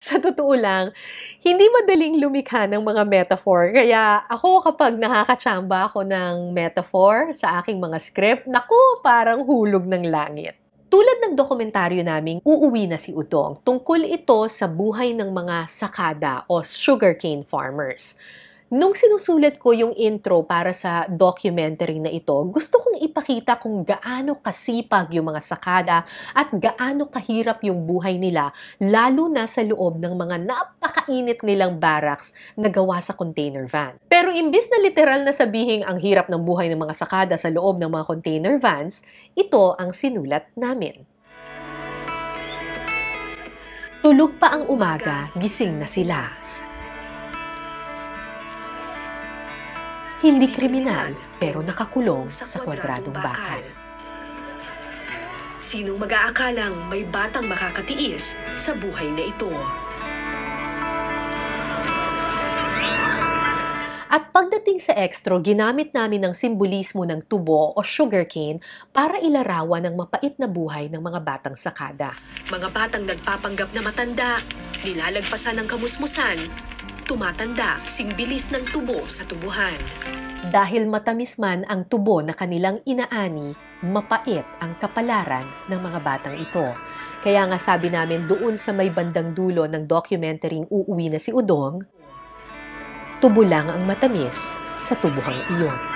Sa totoo lang, hindi madaling lumikha ng mga metaphor. Kaya ako kapag nakakatsamba ako ng metaphor sa aking mga script, naku, parang hulog ng langit. Tulad ng dokumentaryo naming Uuwi na si Udong, tungkol ito sa buhay ng mga sakada o sugarcane farmers. Nung sinusulat ko yung intro para sa documentary na ito, gusto kong ipakita kung gaano kasipag yung mga sakada at gaano kahirap yung buhay nila, lalo na sa loob ng mga napakainit nilang barracks na gawa sa container van. Pero imbis na literal na sabihing ang hirap ng buhay ng mga sakada sa loob ng mga container vans, ito ang sinulat namin. Tulog pa ang umaga, gising na sila. Hindi kriminal, pero nakakulong sa kwadradong bakal. Sinong mag-aakalang may batang makakatiis sa buhay na ito? At pagdating sa ekstro, ginamit namin ang simbolismo ng tubo o sugarcane para ilarawan ang mapait na buhay ng mga batang sakada. Mga batang nagpapanggap na matanda, nilalagpasan ng kamusmusan, tumatanda, singbilis ng tubo sa tubuhan. Dahil matamis man ang tubo na kanilang inaani, mapait ang kapalaran ng mga batang ito. Kaya nga sabi namin doon sa may bandang dulo ng documentaryng Uuwi na si Udong, tubo lang ang matamis sa tubuhang iyon.